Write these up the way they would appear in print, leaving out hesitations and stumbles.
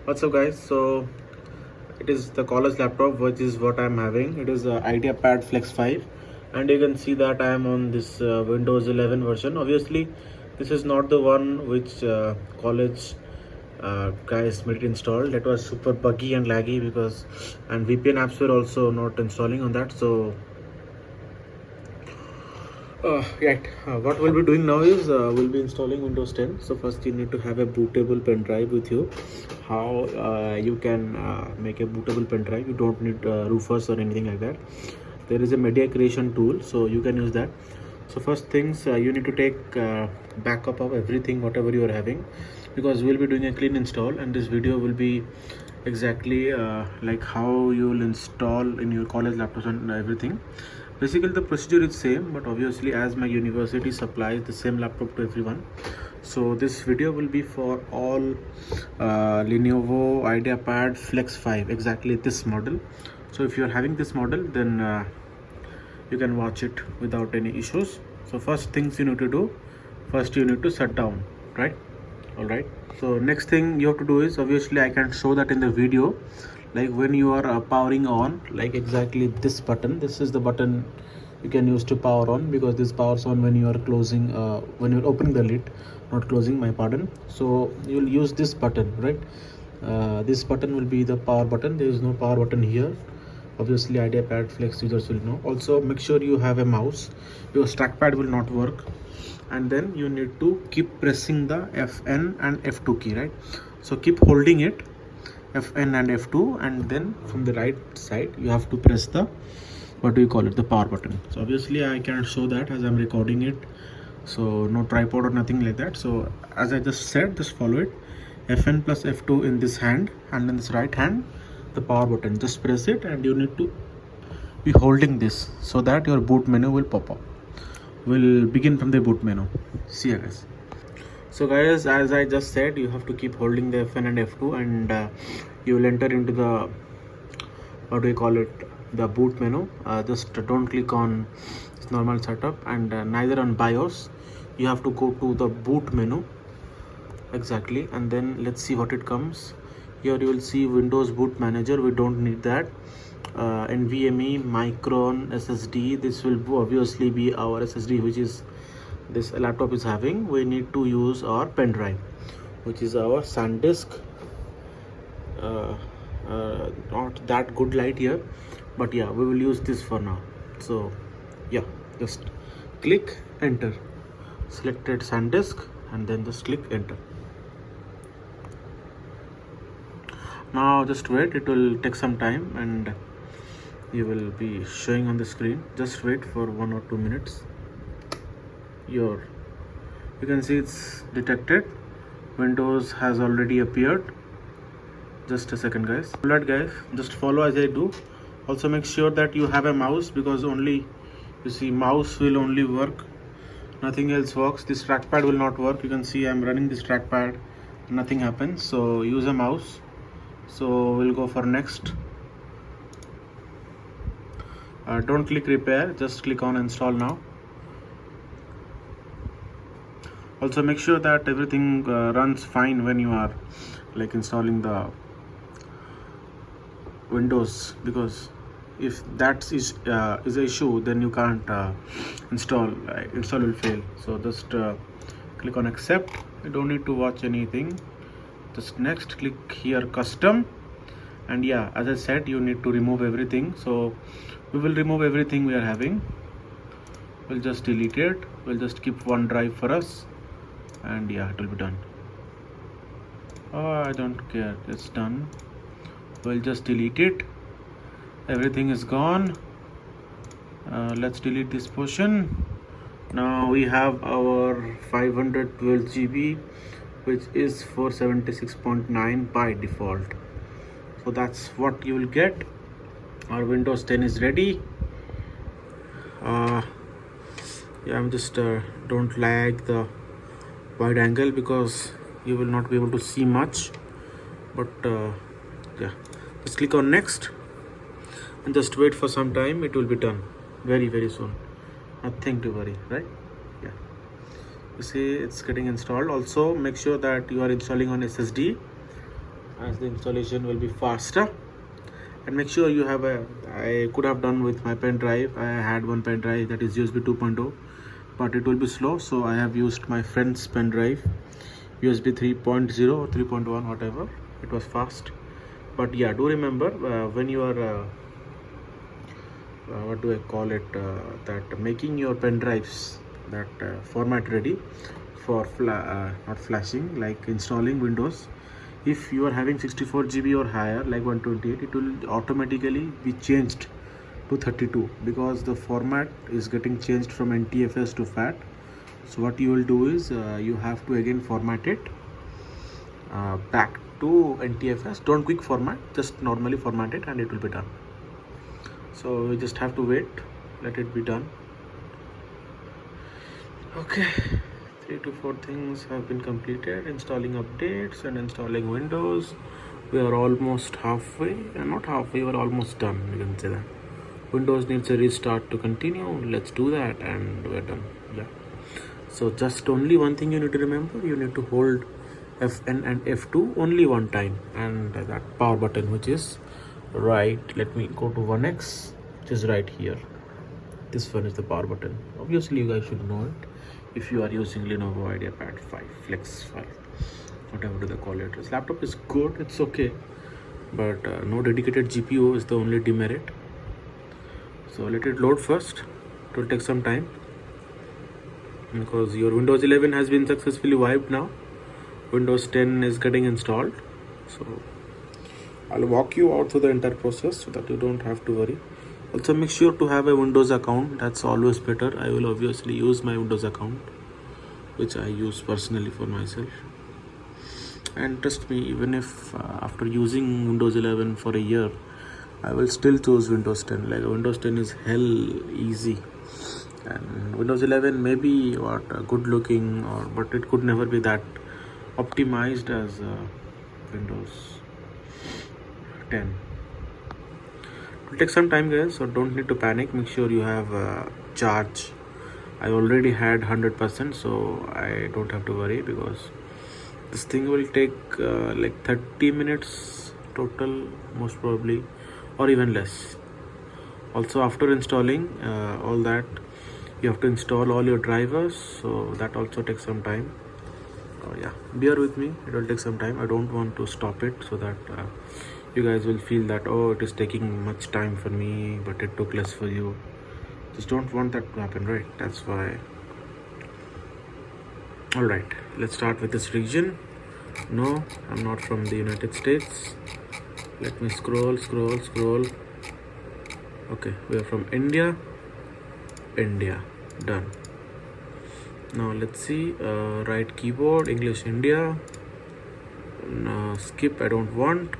What's up, guys? So it is the college laptop, which is what I'm having. It is a IdeaPad Flex 5, and you can see that I am on this Windows 11 version. Obviously, this is not the one which college guys made it installed. That was super buggy and laggy and VPN apps were also not installing on that. So what we'll be doing now is we'll be installing Windows 10. So first you need to have a bootable pen drive with you. How you can make a bootable pen drive? You don't need Rufus or anything like that. There is a media creation tool, so you can use that. So first things, you need to take backup of everything whatever you are having, because we'll be doing a clean install, and this video will be exactly like how you will install in your college laptops and everything. Basically the procedure is same, but obviously as my university supplies the same laptop to everyone, so this video will be for all Lenovo Ideapad Flex 5, exactly this model. So if you are having this model, then you can watch it without any issues. So first things you need to do, first you need to shut down, right? All right, so next thing you have to do is, obviously I can show that in the video, like when you are powering on, like exactly this button, this is the button you can use to power on, because this powers on when you are closing when you're opening the lid, not closing, my pardon. So you'll use this button, right? This button will be the power button. There is no power button here. Obviously IdeaPad Flex users will know. Also make sure you have a mouse, because trackpad will not work. And then you need to keep pressing the Fn and F2 key, right? So keep holding it, Fn and F2, and then from the right side you have to press the, what do you call it, the power button. So obviously I can show that as I'm recording it, so no tripod or nothing like that. So as I just said, just follow it, Fn plus F2 in this hand, and in this right hand the power button. Just press it, and you need to be holding this so that your boot menu will pop up. We'll begin from the boot menu. See you guys. So guys, as I just said, you have to keep holding the Fn and F2, and you will enter into the, what do you call it, the boot menu. Just don't click on this normal setup, and neither on BIOS. You have to go to the boot menu, exactly, and then let's see what it comes. Here you will see Windows Boot Manager. We don't need that. NVMe, Micron, SSD. This will obviously be our SSD, which is this laptop is having. We need to use our pen drive, which is our SanDisk. Not that good light here, but yeah, we will use this for now. So yeah, just click enter, selected SanDisk, and then just click enter. Now just wait, it will take some time and you will be showing on the screen. Just wait for 1 or 2 minutes. You can see it's detected. Windows has already appeared. Just a second, guys. Alright guys, just follow as I do. Also make sure that you have a mouse, because only, you see, mouse will only work, nothing else works. This trackpad will not work. You can see I'm running this trackpad, nothing happens. So use a mouse. So we'll go for next. Don't click repair, just click on install now. Also make sure that everything runs fine when you are like installing the Windows, because if that is an issue, then you can't install will fail. So just click on accept. You don't need to watch anything. Just next, click here custom, and yeah, as I said, you need to remove everything. So we will remove everything we are having. We'll just delete it. We'll just keep one drive for us, and yeah, it will be done. Oh, I don't care, it's done. We'll just delete it. Everything is gone. Let's delete this portion. Now we have our 512 GB, which is 476.9 by default. So that's what you will get. Our Windows 10 is ready. Yeah, I'm just don't lag the wide angle, because you will not be able to see much, but yeah, just click on next and just wait for some time. It will be done very soon. Nothing to worry, right? Yeah, you see it's getting installed. Also make sure that you are installing on SSD. as the installation will be faster. And make sure you have I could have done with my pen drive. I had one pen drive that is USB 2.0, but it will be slow, so I have used my friend's pen drive, USB 3.0 or 3.1, whatever. It was fast. But yeah, do remember when you are what do I call it, that making your pen drives that format ready for not flashing, like installing Windows. If you are having 64 GB or higher, like 128, it will automatically be changed to 32 because the format is getting changed from NTFS to FAT. So what you will do is you have to again format it back to NTFS. Don't quick format, just normally format it and it will be done. So we just have to wait, let it be done. Okay, 3 to 4 things have been completed: installing updates and installing Windows. We are almost halfway, and not halfway, we are almost done, you can say that. Windows needs a restart to continue. Let's do that and we're done. Yeah, so just only one thing you need to remember: you need to hold Fn and F2 only one time, and that power button which is right, let me go to 1x, which is right here. This one is the power button. Obviously you guys should know it if you are using Lenovo Ideapad 5 Flex 5, whatever they call it. This laptop is good, it's okay, but no dedicated GPU is the only demerit. So let it load first. It will take some time because your Windows 11 has been successfully wiped now. Windows 10 is getting installed. So I'll walk you out through the entire process so that you don't have to worry. Also make sure to have a Windows account. That's always better. I will obviously use my Windows account, which I use personally for myself. And trust me, even if after using Windows 11 for a year, I will still choose Windows 10. Like Windows 10 is hell easy, and Windows 11 may be good looking, but it could never be that optimized as Windows 10. It will take some time, guys, so don't need to panic. Make sure you have charge. I already had 100%, so I don't have to worry because this thing will take like 30 minutes total, most probably, or even less. Also, after installing all that, you have to install all your drivers, so that also takes some time. Yeah, bear with me, it will take some time. I don't want to stop it so that you guys will feel that, oh, it is taking much time for me but it took less for you. Just don't want that to happen, right? That's why. All right, let's start with this region. No, I'm not from the United States. Let me scroll. Okay, we are from India. Done. Now let's see, right keyboard, English India. No, skip, I don't want.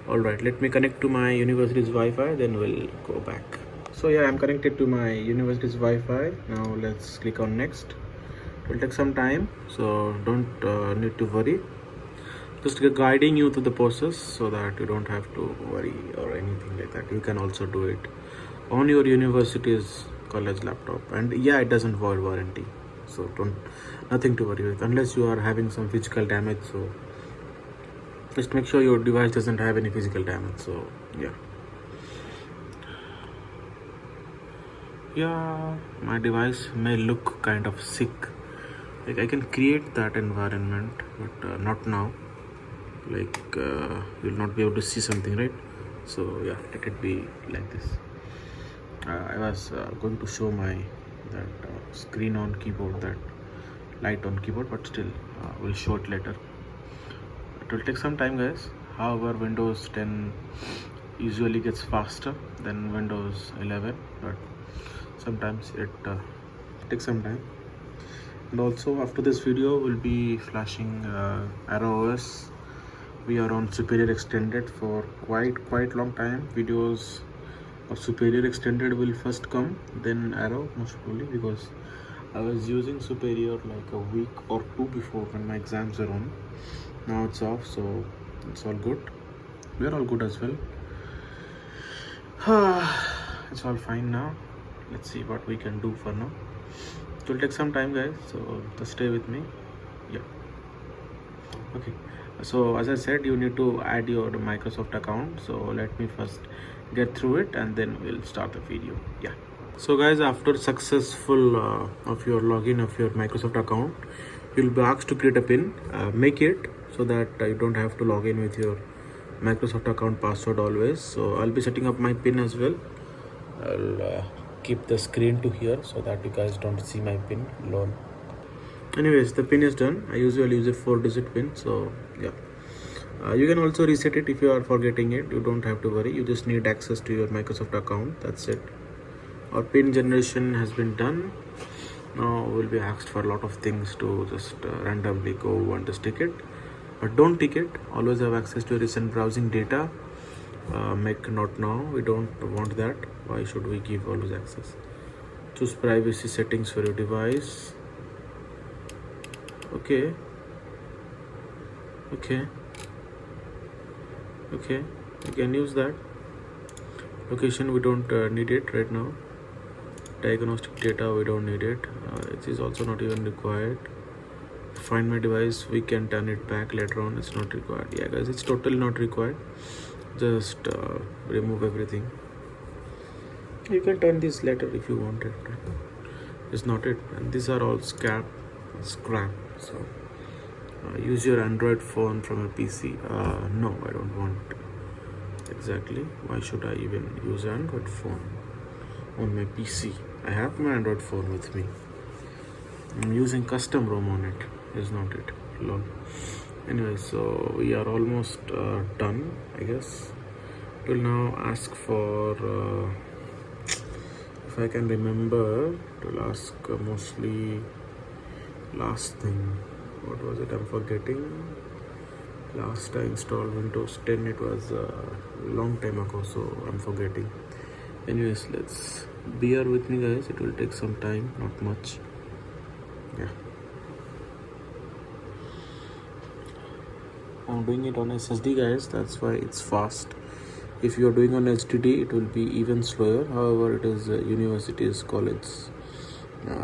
All right, let me connect to my university's Wi-Fi, then we'll go back. So yeah, I'm connected to my university's Wi-Fi. Now let's click on next. It will take some time, so don't need to worry. Just guiding you through the process so that you don't have to worry or anything like that. You can also do it on your university's college laptop, and yeah, it doesn't void warranty, so nothing to worry with unless you are having some physical damage. So just make sure your device doesn't have any physical damage. So yeah, my device may look kind of sick, like I can create that environment, but not now. Like you'll not be able to see something, right? So yeah, let it be like this. I was going to show my that screen on keyboard, that light on keyboard, but still we'll show it later. It will take some time, guys. However, Windows 10 usually gets faster than Windows 11, but sometimes it takes some time. And also after this video we'll be flashing Arrow OS. We are on Superior Extended for quite long time. Videos of Superior Extended will first come, then Arrow, most probably, because I was using Superior like a week or two before when my exams are on. Now it's off, so it's all good. We are all good as well. It's all fine now. Let's see what we can do for now. It will take some time, guys, so just stay with me. Yeah, okay. So as I said, you need to add your Microsoft account. So let me first get through it and then we'll start the video. Yeah. So guys, after successful of your login of your Microsoft account, you'll be asked to create a pin. Make it so that you don't have to log in with your Microsoft account password always. So I'll be setting up my pin as well. I'll keep the screen to here so that you guys don't see my pin alone. Anyways, the pin is done. I usually use a 4-digit pin, so yeah. You can also reset it if you are forgetting it. You don't have to worry. You just need access to your Microsoft account. That's it. Our pin generation has been done. Now we'll be asked for a lot of things to just randomly go and just tick it. But don't tick it. Always have access to recent browsing data. Make note now. We don't want that. Why should we give always access? Choose privacy settings for your device. Okay. You can use that. Location, we don't need it right now. Diagnostic data, we don't need it. It is also not even required. Find my device, we can turn it back later on. It's not required. Yeah guys, it's totally not required. Just remove everything. You can turn this later if you want it. It's not it. And these are all scrap. So use your Android phone from a PC. No, I don't want. Exactly. Why should I even use Android phone on my PC? I have my Android phone with me. I'm using custom ROM on it. Is not it. Lol. Anyway, so we are almost done, I guess. It will now ask for if I can remember, it will ask mostly last thing. What was it? I'm forgetting. Last I installed Windows 10, it was a long time ago, so I'm forgetting. Anyways, let's bear with me guys, it will take some time, not much. Yeah, I'm doing it on SSD guys, that's why it's fast. If you are doing on HDD, it will be even slower. However, it is university's college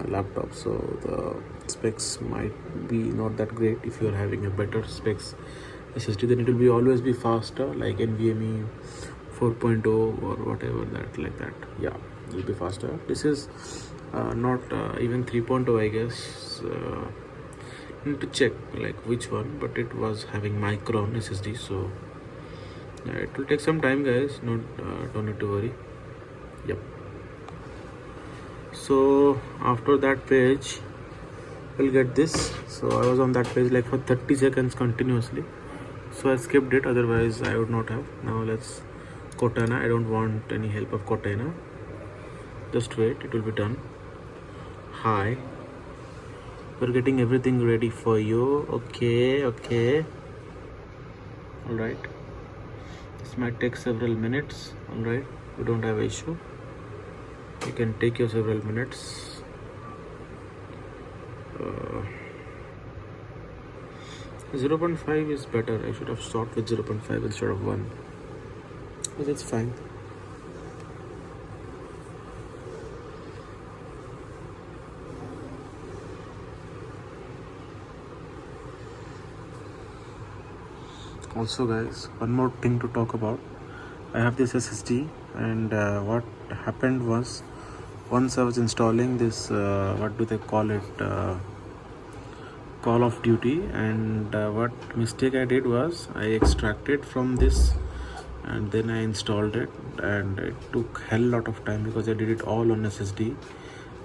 laptop, so the specs might be not that great. If you are having a better specs SSD, then it will be always be faster, like NVMe 4.0 or whatever that, like that. Yeah, it will be faster. This is not even 3.0, I guess. Need to check like which one, but it was having Micron SSD, so it will take some time guys. Don't need to worry. Yep. So after that page we'll get this. So I was on that page like for 30 seconds continuously, so I skipped it, otherwise I would not have. Now let's Cortana. I don't want any help of Cortana. Just wait, it will be done. Hi, we're getting everything ready for you. Okay. All right, this might take several minutes. All right, you don't have an issue. You can take your several minutes. 0.5 is better. I should have started with 0.5 instead of 1, but it's fine. Also guys, one more thing to talk about. I have this SSD, and what happened was, once I was installing this what do they call it, Call of Duty, and what mistake I did was I extracted from this and then I installed it, and it took hell lot of time because I did it all on SSD,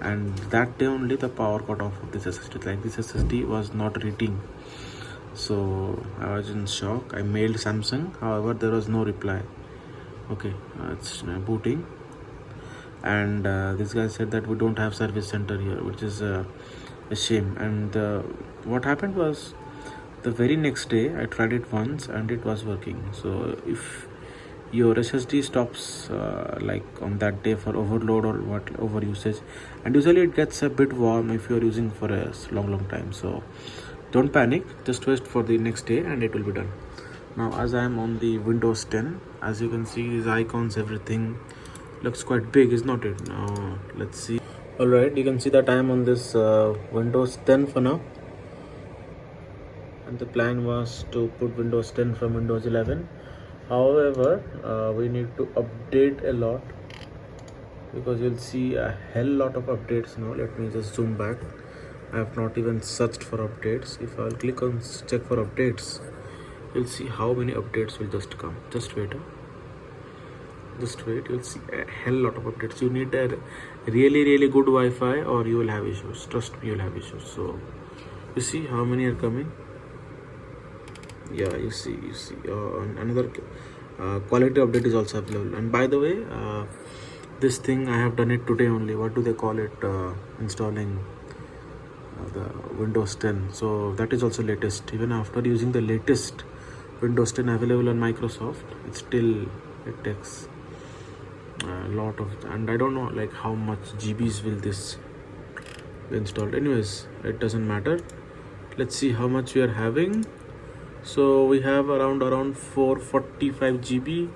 and that day only the power got off of this SSD. Like, this SSD was not reading, so I was in shock. I mailed Samsung, however there was no reply. Okay, it's booting, and this guy said that we don't have service center here, which is a shame. And what happened was, the very next day I tried it once and it was working. So if your SSD stops like on that day for overload or what over usage, and usually it gets a bit warm if you're using for a long time, so don't panic, just wait for the next day and it will be done. Now as I am on the Windows 10, as you can see, these icons, everything looks quite big, is not it? Now let's see. Alright, you can see that I am on this Windows 10 for now, and the plan was to put Windows 10 from Windows 11. However, we need to update a lot, because you'll see a hell lot of updates now. Let me just zoom back. I have not even searched for updates. If I'll click on check for updates, you'll see how many updates will just come. Just wait. Just wait, you'll see a hell lot of updates. You need a really good Wi-Fi or you will have issues. Trust me, you'll have issues. So you see how many are coming. Yeah, you see another quality update is also available. And by the way, this thing I have done it today only. What do they call it? Installing the Windows 10. So that is also latest. Even after using the latest Windows 10 available on Microsoft, it takes a lot of, and I don't know like how much GBs will this be installed. Anyways, it doesn't matter. Let's see how much we are having. So we have around 445 GB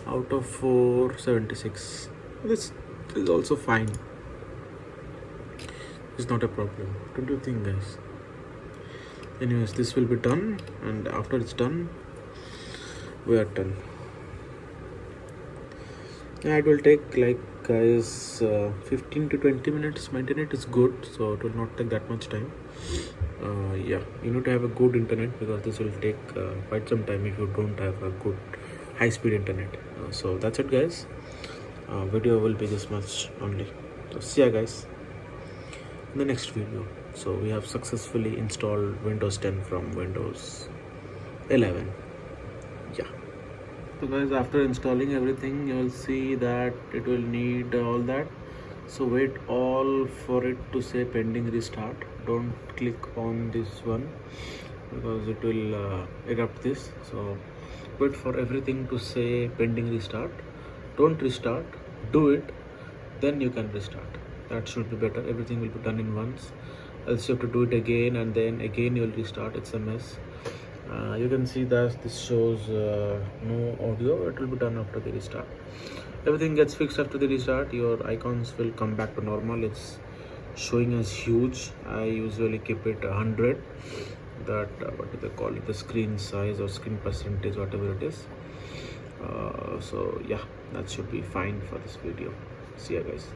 out of 476. This is also fine. It's not a problem, don't you think, guys? Anyways, this will be done, and after it's done, we are done. Yeah, it will take like, guys, 15 to 20 minutes. My internet is good, so it will not take that much time. Yeah, you need to have a good internet, because this will take quite some time if you don't have a good high-speed internet. So that's it, guys. Video will be this much only. So see ya, guys, in the next video. So we have successfully installed Windows 10 from Windows 11. Yeah. So guys, after installing everything, you will see that it will need all that. So wait all for it to say pending restart. Don't click on this one, because it will erupt this. So wait for everything to say pending restart. Don't restart, do it, then you can restart. That should be better. Everything will be done in once, else you have to do it again, and then again you will restart. It's a mess. You can see that this shows no audio. It will be done after the restart. Everything gets fixed after the restart. Your icons will come back to normal. It's showing as huge. I usually keep it 100. That what do they call it, the screen size or screen percentage, whatever it is. So yeah, that should be fine for this video. See ya, guys.